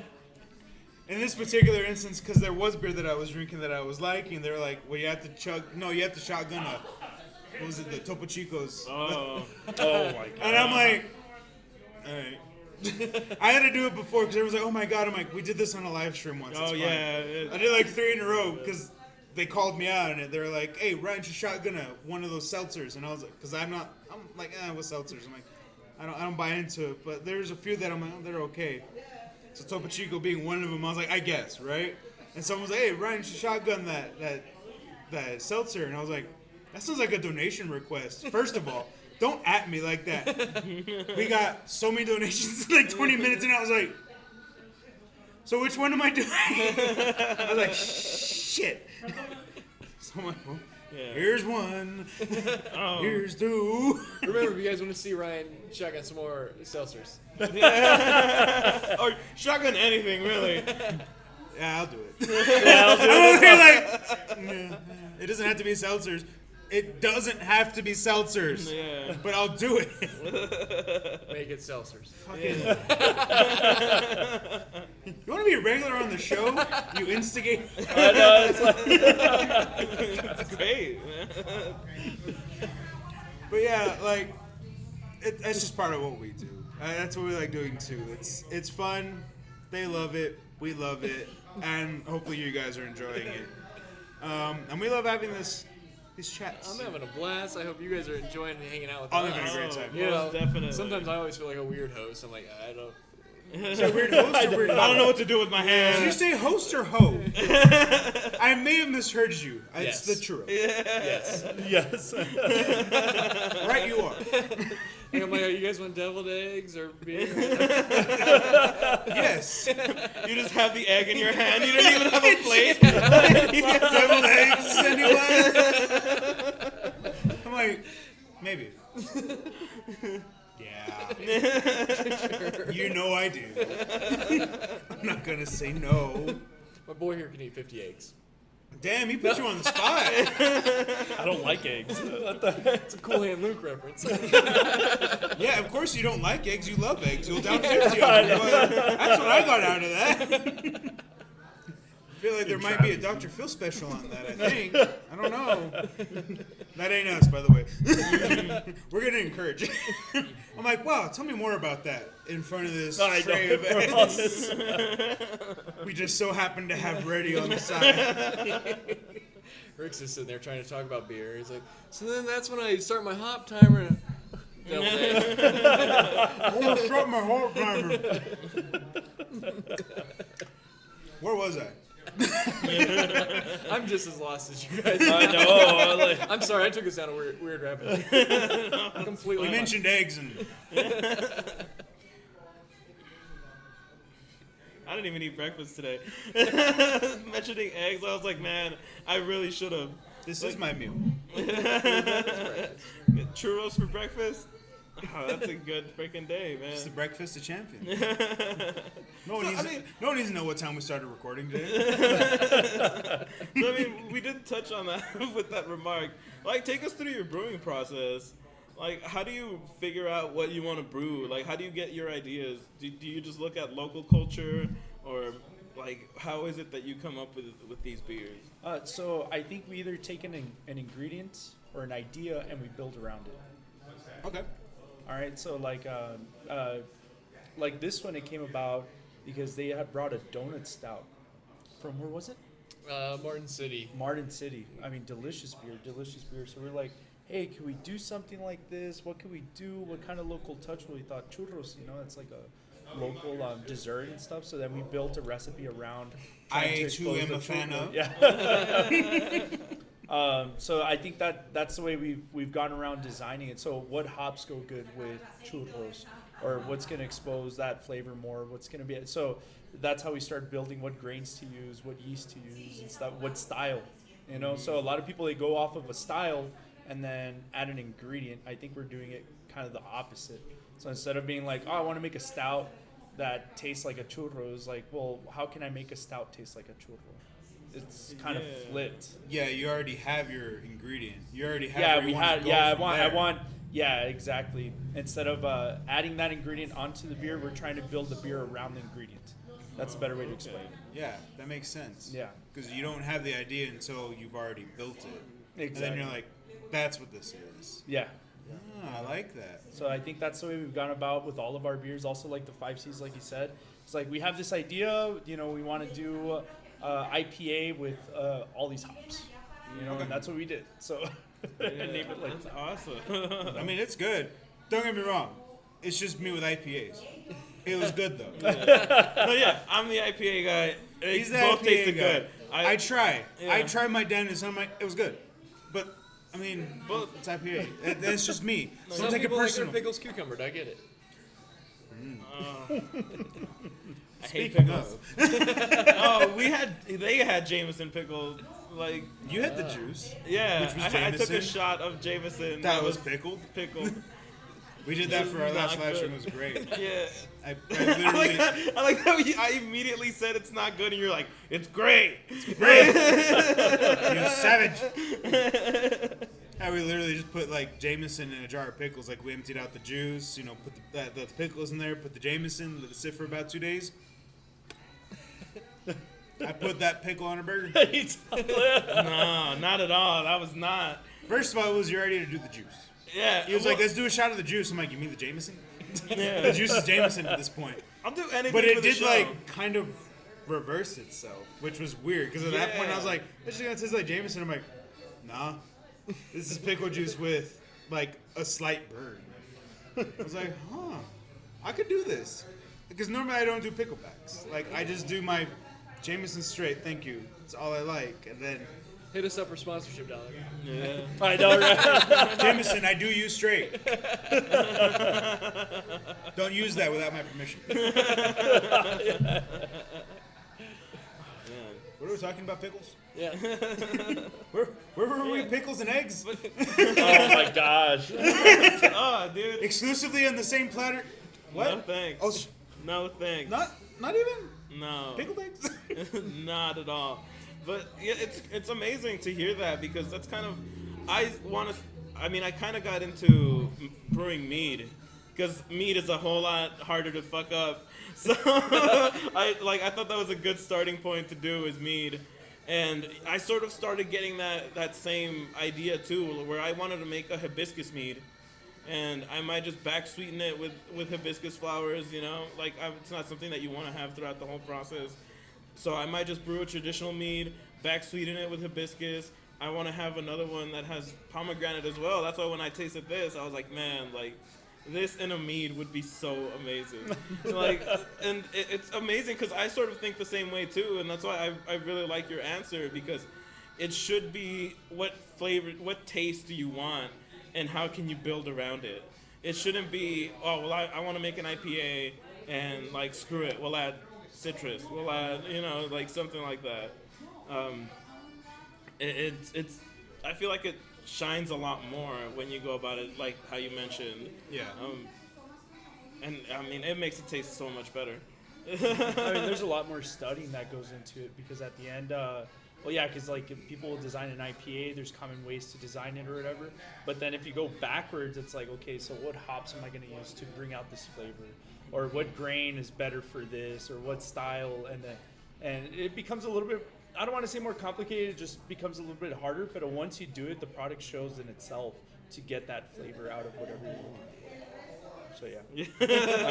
in this particular instance, because there was beer that I was drinking that I was liking, they were like, well, you have to shotgun a, what was it, the Topo Chicos. Oh my god. And I'm like, all right. I had to do it before because everyone's like, oh my god. I'm like, we did this on a live stream once. Oh It's yeah. fine. I did like 3 in a row because they called me out on it. They were like, hey, Ryan should shotgun one of those seltzers. And I was like, because I'm like, what seltzers? I'm like, I don't buy into it. But there's a few that I'm like, oh, they're okay. So Topo Chico being one of them, I was like, I guess, right? And someone was like, hey, Ryan should shotgun that seltzer. And I was like, that sounds like a donation request. First of all, don't at me like that. We got so many donations in like 20 minutes, and I was like, so which one am I doing? I was like, shit. So I'm like, well, here's one. Here's 2. Remember, if you guys want to see Ryan shotgun some more seltzers. Or shotgun anything, really. Yeah, I'll do it. I'm over here like, it doesn't have to be seltzers. It doesn't have to be seltzers. Yeah. But I'll do it. Make it seltzers. You want to be a regular on the show? You instigate. I know, it's like, That's great. But yeah, like, that's just part of what we do. That's what we like doing too. It's fun. They love it. We love it. And hopefully you guys are enjoying it. And we love having these chats. I'm having a blast. I hope you guys are enjoying and hanging out with I'm us. having a great time. You know, Most definitely. sometimes I always feel like a weird host. I'm like, I don't. Is that weird host or weird I don't know what to do with my Did you hands. say host or ho? I may have misheard you. It's Yes. the truth. Yes. yes. Right you are. And I'm like, you guys want deviled eggs or beer? Yes. You just have the egg in your hand. You don't even have a plate. Deviled eggs, anyone? I'm like, maybe. Yeah. You know I do. I'm not gonna say no. My boy here can eat 50 eggs. Damn, he put you on the spot. I don't like eggs. It's a Cool Hand Luke reference. Yeah, of course you don't like eggs. You love eggs. You'll down 50 of them. That's what I got out of that. I feel like there might be a Dr. Phil special on that, I think. I don't know. That ain't us, by the way. We're going to encourage it. I'm like, wow, tell me more about that in front of this tray of eggs. We just so happen to have ready on the side. Rick's just sitting there trying to talk about beer. He's like, so then that's when I start my hop timer. Deviled egg. I'm going to shut my heart timer. Where was I? I'm just as lost as you guys. I know. Like, I'm sorry, I took us down a weird rabbit hole. Completely. We mentioned eggs and... I didn't even eat breakfast today. Mentioning eggs, I was like, man, I really should have. This is my meal. Churros for breakfast? Oh, that's a good freaking day, man. It's the breakfast of champions. No one needs to know what time we started recording today. So, I mean, we did touch on that with that remark. Like, take us through your brewing process. Like, how do you figure out what you want to brew? Like, how do you get your ideas? Do you just look at local culture? Or, like, how is it that you come up with these beers? so I think we either take an ingredient or an idea and we build around it. Okay. All right, so like this one, it came about because they had brought a donut stout from, where was it? Martin City. Martin City. I mean, delicious beer. So we're like, hey, can we do something like this? What can we do? What kind of local touch? Well, we thought churros, it's like a local dessert and stuff. So then we built a recipe around. I too am a fan of. Yeah. So I think that's the way we've gone around designing it. So what hops go good with churros, or what's going to expose that flavor more? What's going to be so that's how we start building what grains to use, what yeast to use, and stuff. What style, So a lot of people, they go off of a style and then add an ingredient. I think we're doing it kind of the opposite. So instead of being like, oh, I want to make a stout that tastes like a churro, it's like, well, how can I make a stout taste like a churro? It's kind of flipped. Yeah, you already have your ingredient. You already have. Yeah, where you we wanna had. go Yeah, from I there. want. Yeah, exactly. Instead of adding that ingredient onto the beer, we're trying to build the beer around the ingredient. That's a better way to explain it. Yeah, that makes sense. Yeah. Because you don't have the idea until you've already built it. Exactly. And then you're like, that's what this is. Yeah. Oh, I like that. So I think that's the way we've gone about with all of our beers. Also, like the 5Cs, like you said, it's like we have this idea. We want to do IPA with all these hops. And that's what we did. So name it like That's awesome. I mean, it's good. Don't get me wrong. It's just me with IPAs. It was good though. No, yeah, I'm the IPA guy. He's the Both IPA tasted guy. good. I try. Yeah. I tried my dentist and I'm like, it was good. But I mean, Both. it's IPA. That's just me. Don't Some take it people like their personal. pickles cucumbered. I get it. I hate Speaking pickles. of, Oh, they had Jameson pickles. Like, you had the juice. yeah, Which was I took a Jameson? shot of Jameson. That was pickled. pickled. We did that for our last Not live stream. good. It was great. Yeah. I I like literally. that. I like how I immediately said it's not good, and you're like, it's great. You savage. Yeah, we literally just put like Jameson in a jar of pickles. Like we emptied out the juice, put the pickles in there, put the Jameson, let it sit for about 2 days. I put that pickle on a burger. No, not at all. That was not. First of all, it was your idea to do the juice. Yeah. He was like, let's do a shot of the juice. I'm like, you mean the Jameson? Yeah. The juice is Jameson at this point. I'll do anything But for it the did show. like kind of reverse itself, which was weird. Because at that point I was like, it's just gonna taste like Jameson. I'm like, nah, this is pickle juice with like a slight burn. I was like, huh, I could do this. Because normally I don't do picklebacks. Like I just do my Jameson straight. Thank you. That's all I like. And then Hit us up for sponsorship, dollar. Yeah. I know, right? Jameson, I do use straight. Don't use that without my permission. What are we talking about? Pickles? Yeah. Where were we? Pickles and eggs? Oh my gosh. Oh, dude. Exclusively on the same platter? What? No thanks. Oh, No thanks. not even No. pickled eggs? Not at all. But yeah, it's amazing to hear that because that's kind of I kind of got into brewing mead because mead is a whole lot harder to fuck up. So I thought that was a good starting point to do is mead. And I sort of started getting that same idea too, where I wanted to make a hibiscus mead. And I might just back sweeten it with hibiscus flowers, it's not something that you want to have throughout the whole process. So I might just brew a traditional mead, back sweeten it with hibiscus. I want to have another one that has pomegranate as well. That's why when I tasted this, I was like, man, like this in a mead would be so amazing. And it's amazing because I sort of think the same way too, and that's why I really like your answer because it should be what flavor, what taste do you want, and how can you build around it. It shouldn't be, I want to make an IPA and like screw it, we'll add citrus, we'll add, something like that. It's I feel like it shines a lot more when you go about it like how you mentioned. Yeah. And I mean, it makes it taste so much better. I mean, there's a lot more studying that goes into it because at the end, because like if people design an IPA, there's common ways to design it or whatever. But then if you go backwards, it's like, okay, so what hops am I going to use to bring out this flavor, or what grain is better for this, or what style, and it becomes a little bit. I don't want to say more complicated. It just becomes a little bit harder. But once you do it, the product shows in itself to get that flavor out of whatever you want. So yeah,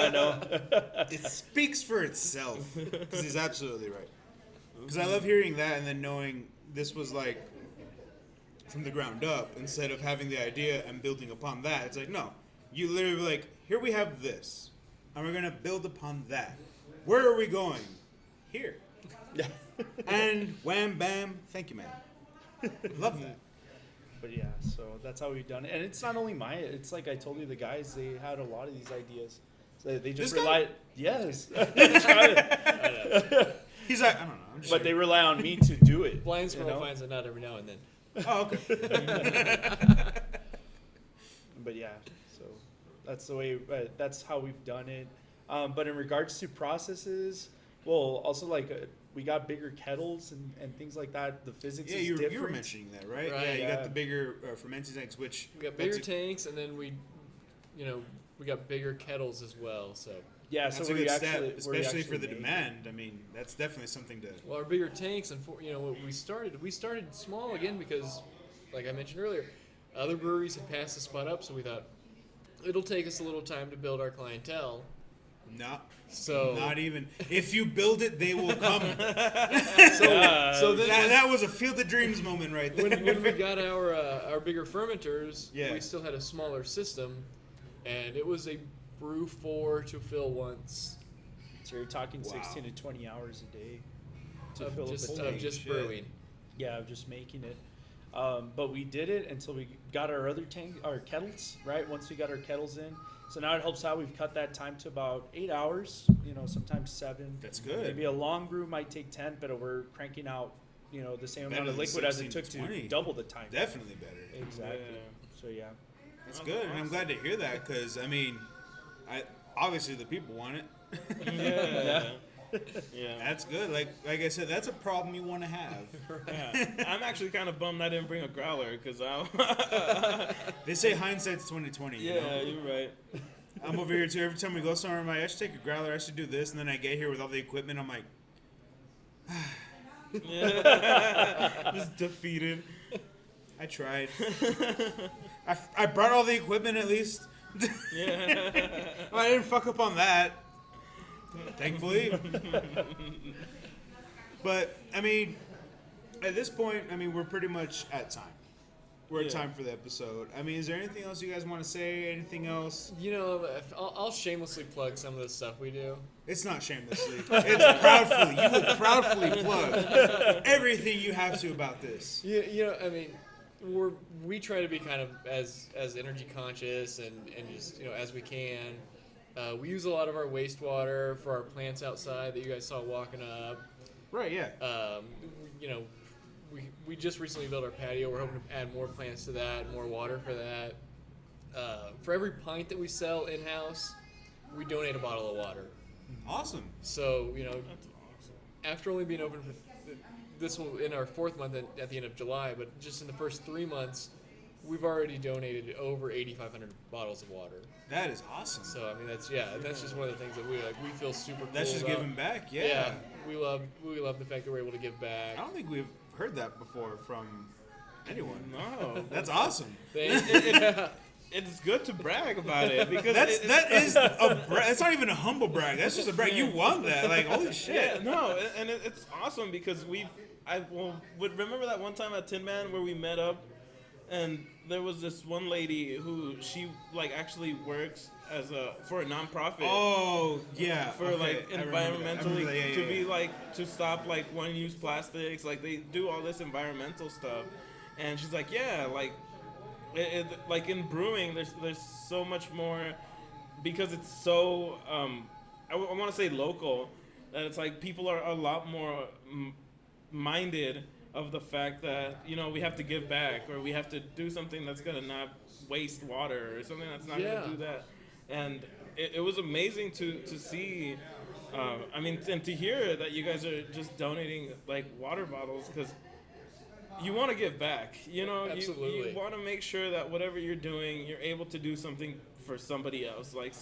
I know. It speaks for itself because he's absolutely right. Because I love hearing that and then knowing this was like from the ground up instead of having the idea and building upon that. It's like, no, you literally were like, here we have this and we're going to build upon that. Where are we going? Here. And wham, bam, thank you, man. Love that. But yeah, so that's how we've done it. And it's not only it's like I told you, the guys, they had a lot of these ideas. So they just This rely. Yes. They try He's like, I don't know. I'm just but they rely on me to do it. Blind you squirrel know? finds a nut every now and then. Oh, okay. But yeah, so that's the way. That's how we've done it. But in regards to processes, well, also we got bigger kettles and things like that. The physics Yeah, is you different. were mentioning that, right? Right, Yeah, you yeah. got the bigger fermenting tanks, which We got bigger tanks, and then we got bigger kettles as well. So, Yeah, that's so a we good actually, step, especially we for the made- demand. I mean, that's definitely something to. well, our bigger tanks, and we started small again because, like I mentioned earlier, other breweries had passed the spot up, so we thought it'll take us a little time to build our clientele. So not even. If you build it, they will come. So then that was a Field of Dreams moment right there. when we got our bigger fermenters, Yeah. we still had a smaller system, and it was a brew 4 to fill once So you're talking Wow. 16 to 20 hours a day to of fill up just, a of tank. just Shit. brewing. Yeah, of just making it. But we did it until we got our kettles, right? Once we got our kettles in. So now it helps out. We've cut that time to about 8 hours, sometimes 7. That's good. Maybe a long brew might take 10, but we're cranking out, the same Better amount of than liquid as it 16 took to to 20. double the time. Definitely better. Exactly. So yeah. That's good, and I'm glad to hear that because I mean, obviously the people want it. Yeah. Yeah. That's good. Like I said, that's a problem you want to have. Yeah. I'm actually kind of bummed I didn't bring a growler because They say hindsight's 2020. You know? Yeah, you're right. I'm over here too. Every time we go somewhere, I'm like, I should take a growler. I should do this, and then I get here with all the equipment. I'm like, Just defeated. I tried. I brought all the equipment at least. Yeah. Well, I didn't fuck up on that, thankfully. But I mean, at this point, I mean, we're pretty much at time. We're at time for the episode. I mean, is there anything else you guys want to say? Anything else? You know, I'll shamelessly plug some of the stuff we do. It's not shamelessly. It's proudfully. You will proudfully plug everything you have to about this. You know, I mean, we try to be kind of as energy conscious and just, you know, as we can. We use a lot of our wastewater for our plants outside that you guys saw walking up. Right, yeah. You know, we just recently built our patio. We're hoping to add more plants to that, more water for that. For every pint that we sell in-house, we donate a bottle of water. Awesome. So, you know, after only being open for this will in our 4th month at the end of July, but just in the first 3 months, we've already donated over 8,500 bottles of water. That is awesome. So I mean, that's just one of the things that we feel super cool That's just about. giving back, yeah. Yeah, we love the fact that we're able to give back. I don't think we've heard that before from anyone. No. That's awesome. It's good to brag about it because That's not even a humble brag. That's just a brag. You won that. Like, holy shit. Yeah, no, and it's awesome because would remember that one time at Tin Man where we met up, and there was this one lady who she like actually works for a nonprofit. Oh yeah. For okay. like I remember environmentally that. Yeah, to yeah, be yeah. like to stop like one-use plastics. Like they do all this environmental stuff, and she's like, yeah, like. Like in brewing, there's so much more because it's so I want to say local that it's like people are a lot more minded of the fact that, you know, we have to give back or we have to do something that's gonna not waste water or something that's not gonna do that. And it was amazing to see. I mean, and to hear that you guys are just donating like water bottles because. You want to give back, you know. Absolutely. You want to make sure that whatever you're doing, you're able to do something for somebody else, like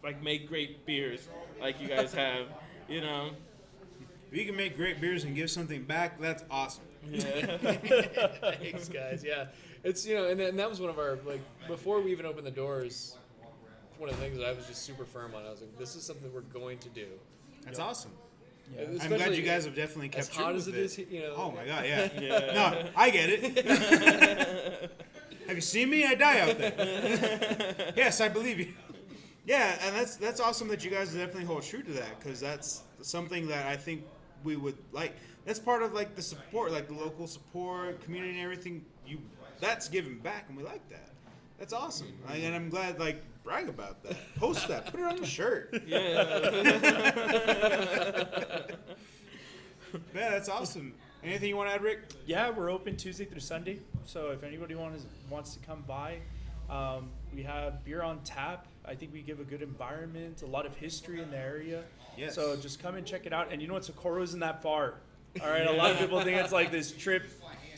like make great beers, like you guys have, you know. If you can make great beers and give something back, that's awesome. Yeah. Thanks, guys. Yeah, it's, you know, and that was one of our, like, before we even opened the doors, one of the things that I was just super firm on. I was like, this is something we're going to do. That's awesome. Yeah. I'm glad you guys have definitely kept as hot true as with it is, you know. Oh my god, yeah. Yeah. No, I get it. Have you seen me? I die out there. Yes, I believe you. Yeah, and that's awesome that you guys definitely hold true to that, because that's something that I think we would like. That's part of like the support, like the local support, community, and everything. That's giving back, and we like that. That's awesome, and I'm glad. Like, brag about that. Post that. Put it on your shirt. Yeah. Yeah, that's awesome. Anything you want to add, Rick? Yeah, we're open Tuesday through Sunday. So if anybody wants to come by, we have beer on tap. I think we give a good environment, a lot of history in the area. Yes. So just come and check it out. And you know what? Socorro isn't that far. All right. A lot of people think it's like this trip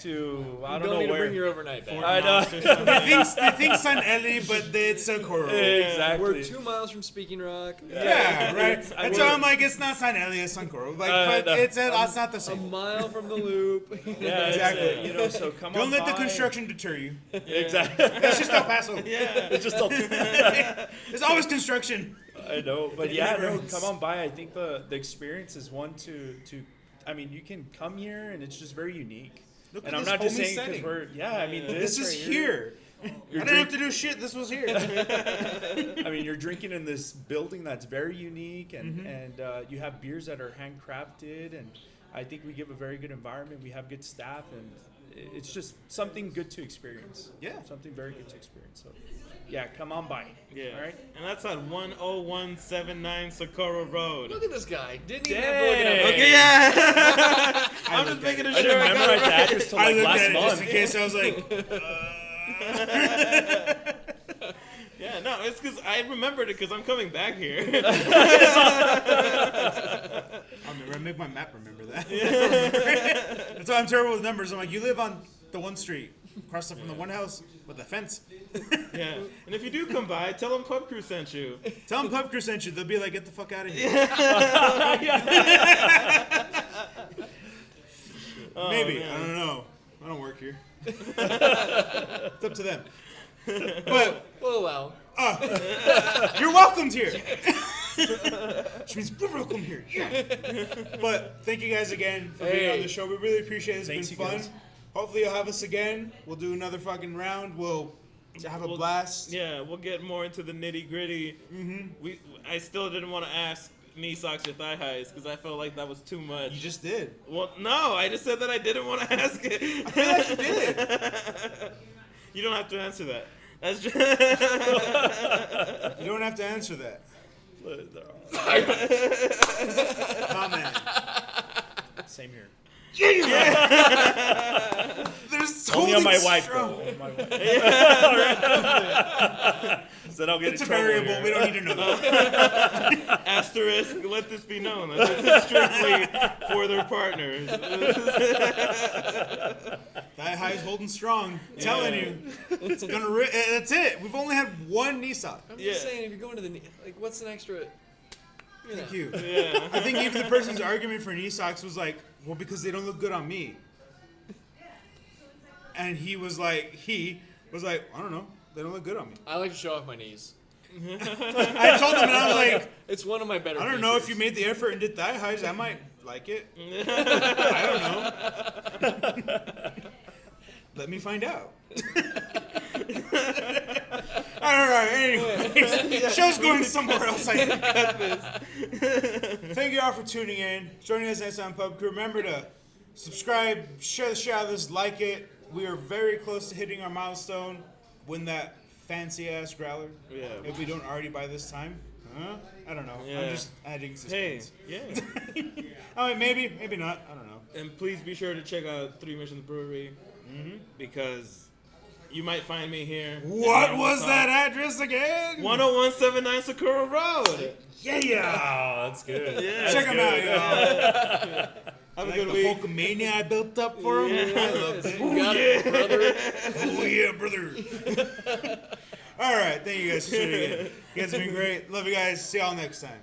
to I don't know need where. to bring your overnight bag. I know. They think San Eli, but it's Socorro. Exactly. We're 2 miles from Speaking Rock. Yeah, right. I That's will- why I'm like, it's not San Eli, it's Socorro. Like, but it's not the A same. mile from the loop. Yeah, Exactly. exactly. You know, so come Don't on let the by. construction deter you. Exactly. That's just El Paso. Yeah. It's just a, There's always construction. I know, but It yeah, never no, ends. come on by. I think the experience is one to. I mean, you can come here and it's just very unique. Look And at I'm this not just homey saying because setting. we're. Yeah, I mean, This is right here. I You're didn't have to do shit. This was here. I mean, you're drinking in this building that's very unique, and you have beers that are handcrafted, and I think we give a very good environment. We have good staff, and it's just something good to experience. Yeah. Something very good to experience. So, yeah, come on by. Yeah. All right. And that's at 10179 Socorro Road. Look at this guy. Didn't even Dang. have to look it up. Okay, yeah. I'm just making I sure didn't I remember got my it right. address till I like looked last at it just month. in case I was like, Yeah, no, it's because I remembered it because I'm coming back here. I make my map remember that. That's why I'm terrible with numbers. I'm like, you live on the one street, across from the one house with the fence. Yeah, and if you do come by, tell them Pub Crew sent you. Tell them Pub Crew sent you. They'll be like, get the fuck out of here. Maybe. Man. I don't know. I don't work here. It's up to them. But We'll allow. you're welcomed here. Which means we're welcome here. Yeah. But thank you guys again for being on the show. We really appreciate it. It's been fun. Guys. Hopefully you'll have us again. We'll do another fucking round. We'll have a blast. Yeah, we'll get more into the nitty gritty. I still didn't want to ask knee socks or thigh highs because I felt like that was too much. You just did. Well, no, I just said that I didn't want to ask it. I feel like you did. You don't have to answer that. That's just You don't have to answer that. Comment. Same here. There's Only on my holding wife, strong. though. On my wife. So I'll get It's in a trouble variable. here. We don't need to know that. asterisk. Let this be known. That this is strictly for their partners. Thigh high's holding strong. Telling you. It's gonna that's it. We've only had one knee sock. I'm just saying, if you're going to the knee, like, what's an extra? Thank you. Yeah. I think even the person's argument for knee socks was like, well, because they don't look good on me. And he was like, I don't know. They don't look good on me. I like to show off my knees. I told him, and I was like, It's one of my better. I don't know if you features. made the effort and did thigh highs. I might like it. I don't know. Let me find out. All right. Anyways, show's going somewhere else. I think. Thank you all for tuning in, joining us next time, Pub Crew. Remember to subscribe, share the shit out of this, like it. We are very close to hitting our milestone. Win that fancy ass growler. Yeah. If we don't already by this time. Huh? I don't know. Yeah. I'm just adding Hey, suspense. yeah. I mean, maybe not. I don't know. And please be sure to check out Three Missions Brewery because you might find me here. What was that address again? 10179 Sakura Road. Yeah. Oh, that's good. Yeah. Check them out, y'all. Have a Like good the week. Hulkamania I built up for him. Yeah. I loved it. You got it, brother. Oh yeah, brother. All right, thank you guys for tuning in. You guys have been great. Love you guys. See y'all next time.